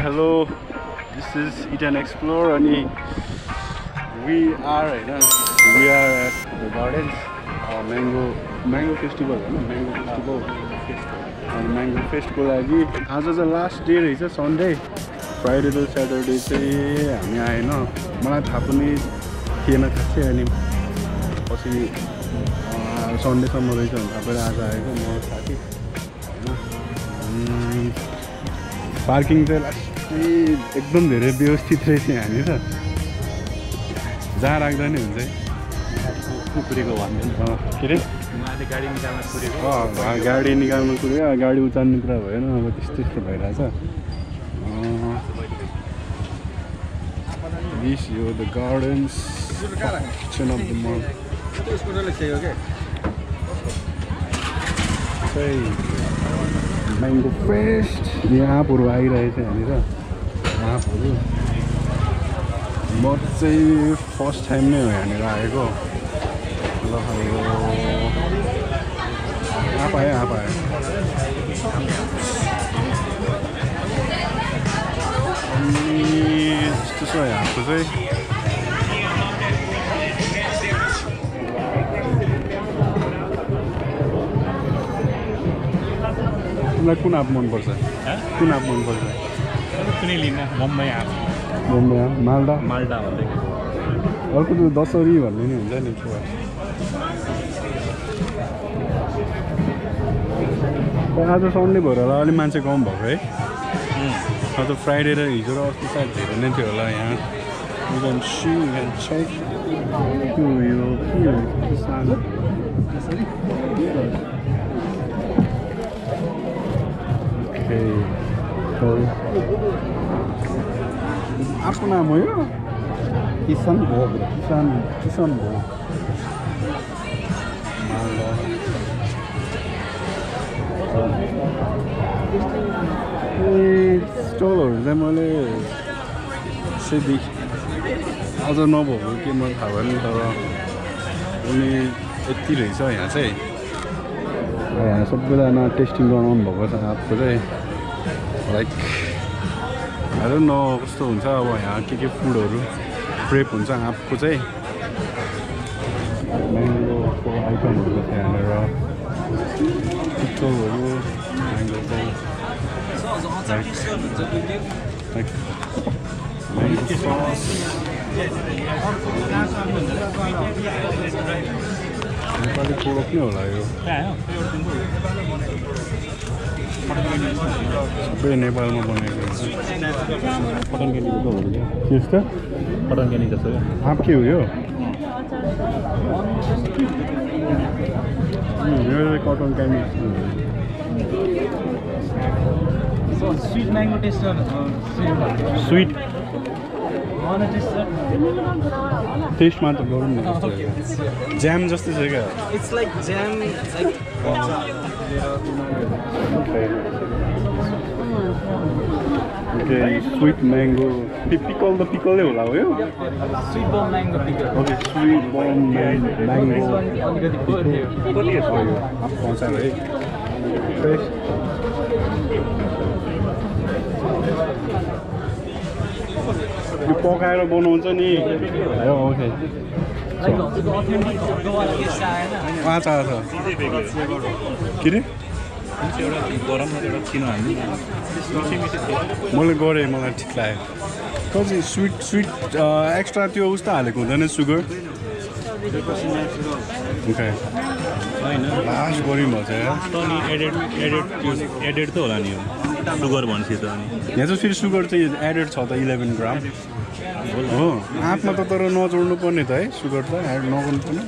Hello, this is Eat and Explore and we are at the gardens. Mango festival, and Mango Fest ko lagi आज चाहिँ last day रहेछ Sunday Friday र Saturday चाहिँ हामी आएन मलाई थाहा पनि थिएन खासै अनि पछि सन्डेसम्म रहेछ भने तपाईँ आज आएको म साथी हैन पार्किङ चाहिँ एकदम धेरै व्यवस्थित रहेछ यहाँनिर जहाँ राख्दा नि हुन्छ कुकुरेको भन्दैन के रे माथि गाडी निकाल्न कुरेको गाडी निकाल्नु कुरेको गाडी उचाल्ने कुरा भएन अब त्यस्तो भइरहेछ This is the gardens section of the mall. Mango Fest. यहाँ पुरो आइरहेछ यहाँनिर आँपहरू म चाहिँ फर्स्ट टाइम नै हो यहाँनिर आएको ल आँप आयो यस्तो छ यहाँको चाहिँ तिमीलाई कुन आँप मनपर्छ कुन आँप मनपर्छ कुनै लिन बम्बई आँप मालदा भन्दै अर्को त्यो दसरी भन्ने नि हुन्छ नि आज सन्डे भएर होला अलिक मान्छे कम भएको है आज फ्राइडे र हिजो र अस्ति सायद धेरै नै थियो होला यहाँ आफ्नो नाम हो यो किसान भोग स्टलहरू चाहिँ मैले आज नभएको के मलाई थाहा भएन तर उनी यति रहेछ यहाँ चाहिँ यहाँ सबैजना टेस्टिङ गराउनु भएको छ आँपको चाहिँ लाइक हेर न कस्तो हुन्छ अब यहाँ के फुडहरू प्रेप हुन्छ आँपको चाहिँ म्याङ्गोको आइटमहरू छ यहाँनिर पिक्चरहरू म्याङ्गोको म्याङ्गो सस नेपाली प्रोडक्ट नै होला यो सबै नेपालमा बनेको कटन क्यान्डीको हो के यस्तो कटन क्यान्डी जस्तो आँप के हो यो cotton candy sweet mango taste sweet टेस्टमा त गरौँ न ज्याम जस्तै छ क्या it's like jam okay sweet mango pickle त पिकलै होला हो यो sweet bomb mango pickle okay sweet bomb mango कति छ यो पाउँछ है फ्रेस यो पकाएर बनाउँछ नि ओके आचा के रे मैले गरेँ मलाई ठिक लाग्यो कति स्विट एक्स्ट्रा त्यो उस्तो हालेको हुँदैन सुगर ओके होइन लास्ट गऱ्यौँ भन्छ एडेड त होला नि यो सुगर भनेपछि त अनि यहाँ चाहिँ फेरि सुगर चाहिँ एडेड छ त 11 ग्राम हो आँपमा त तर नजोड्नु पर्ने त है सुगर त एड नगर्नु पर्ने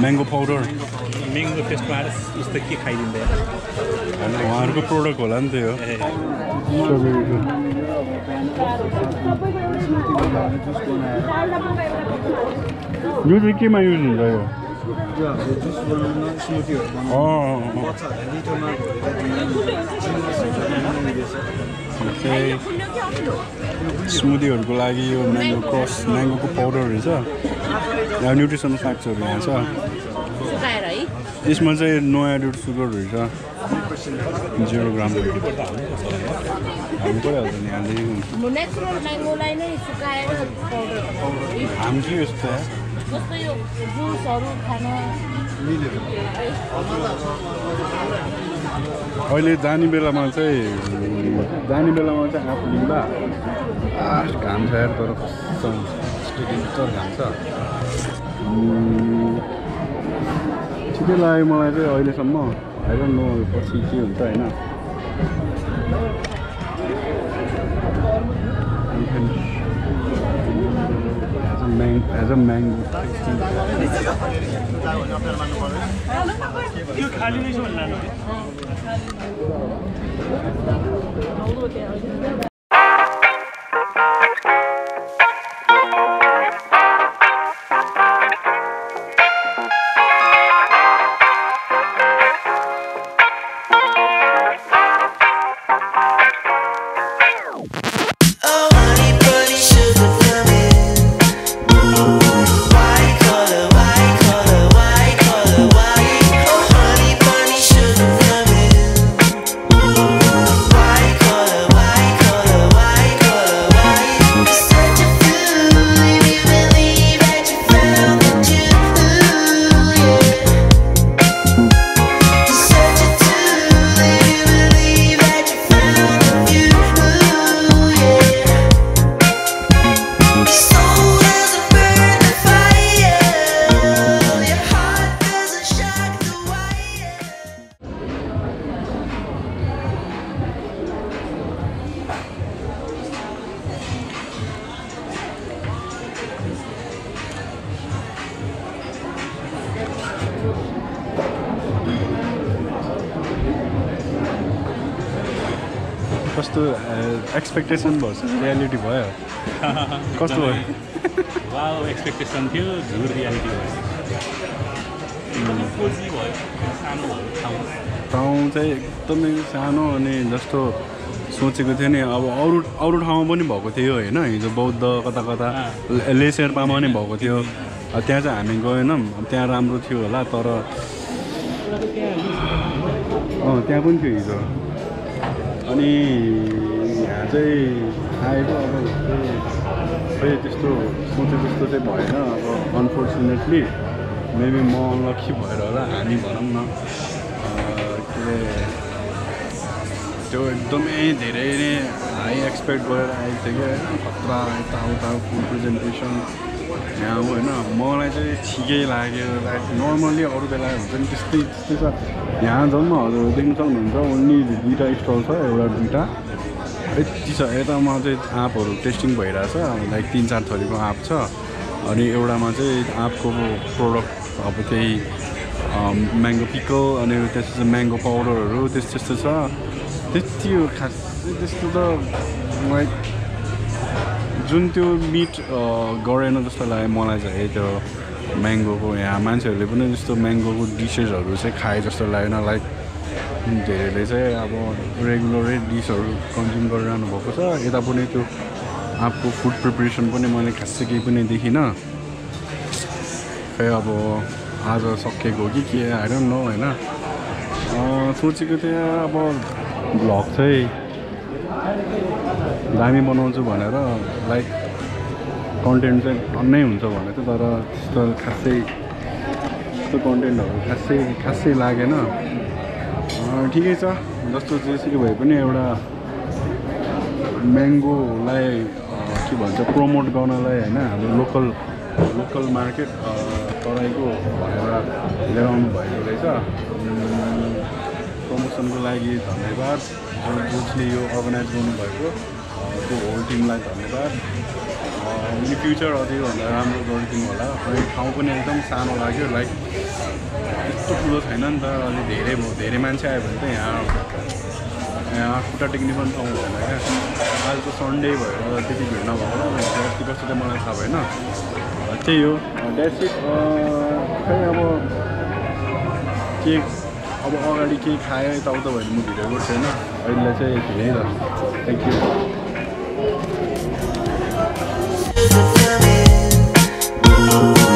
म्याङ्गो पाउडर म्याङ्गो फेस्टमा आएर उस्तो के खाइदिँदैन उहाँहरूको प्रोडक्ट होला नि त यो स्ट्रबेरीको यो चाहिँ केमा युज हुन्छ यो स्मुदीहरूको लागि यो म्याङ्गो क्रस म्याङ्गोको पाउडर रहेछ यहाँ न्युट्रिसनल फ्याक्ट्सहरू यहाँ छ सुकाएर है यसमा चाहिँ नो एडेड सुगरहरू छ 0 ग्राम हाल्नु परिहाल्छ नि यहाँदेखि नेचुरल म्याङ्गोलाई नै सुकाएर पाउडर हाम के यस्तो जस्तो यो जुसहरू खान अहिले जाने बेलामा चाहिँ आफू लिँदा घाम छ यार तर कस्तो घाम छ ठिकै लाग्यो मलाई चाहिँ अहिलेसम्म आई डोन्ट नो पछि के हुन्छ होइन as a mango कस्तो एक्सपेक्टेसन भर्सेस रियालिटी भयो कस्तो भयो वाउ एक्सपेक्टेसन थियो झुर रियालिटी भयो ठाउँ चाहिँ एकदमै सानो अनि जस्तो सोचेको थियो नि अब अरू ठाउँमा पनि भएको थियो होइन हिजो बौद्ध कता कता लेसेर्पामा पनि भएको थियो त्यहाँ चाहिँ हामी गएनौँ त्यहाँ राम्रो थियो होला तर त्यहाँ पनि थियो हिजो अनि यहाँ चाहिँ आएको अब खै त्यस्तो सोचे जस्तो चाहिँ भएन अब अनफर्चुनेटली मेबी म अनलक्की भएर होला हामी भनौँ न के त्यो एकदमै धेरै नै हाई एक्सपेक्ट गरेर आएको थियो क्या होइन खतरा यताउता फुड प्रेजेन्टेसन यहाँ होइन मलाई चाहिँ ठिकै लाग्यो लाइक नर्मल्ली अरू बेला हुन्छ नि त्यस्तै छ यहाँ जाउँ न हजुर देख्नु सक्नुहुन्छ ओन्ली 2टा स्टल छ एउटा 2टा यति छ यतामा चाहिँ आँपहरू टेस्टिङ भइरहेछ लाइक 3-4 थरीको आँप छ अनि एउटामा चाहिँ आँपको प्रोडक्ट अब त्यही म्याङ्गो पिकल अनि त्यसपछि म्याङ्गो पाउडरहरू त्यस्तो छ त्यति हो खास त्यस्तो त लाइक जुन त्यो मिट गरेन जस्तो लाग्यो मलाई चाहिँ त्यो म्याङ्गोको यहाँ मान्छेहरूले पनि जस्तो म्याङ्गोको डिसेसहरू चाहिँ खाए जस्तो लागेन लाइक धेरैले चाहिँ अब रेगुलरै डिसहरू कन्ज्युम गरिरहनु भएको छ यता पनि त्यो आँपको फुड प्रिपरेसन पनि मैले खासै केही पनि देखिनँ खै अब आज सकिएको कि के आई डोन्ट नो होइन सोचेको थिएँ अब भ्लग चाहिँ दामी बनाउँछु भनेर लाइक कन्टेन्ट चाहिँ अन्नै हुन्छ भनेको तर त्यस्तो खासै त्यस्तो कन्टेन्टहरू खासै लागेन ठिकै छ जस्तो जेसुकै भए पनि एउटा म्याङ्गोलाई के भन्छ प्रमोट गर्नलाई होइन हाम्रो लोकल मार्केट तराईको भनेर ल्याउनु भएको रहेछ प्रमोसनको लागि धन्यवाद जसले यो अर्गनाइज गर्नुभएको त्यो होल टिमलाई धन्यवाद इन फ्युचर अझै भन्दा राम्रो गरिदिनु होला अनि ठाउँ पनि एकदम सानो लाग्यो लाइक त्यस्तो ठुलो छैन नि त अलि धेरै मान्छे आयो भने त यहाँ खुट्टा टेक्ने पनि ठाउँ हुँदैन क्या आज त सन्डे भएर त्यति भिड नभएको अस्ति कस्तो चाहिँ मलाई थाहा भएन त्यही हो द्याट्स इट खै अब अगाडि केही खायो यताउता भयो भने म भिडियो गर्छु होइन अहिले चाहिँ धेरै छ थ्याङ्क यू Bye.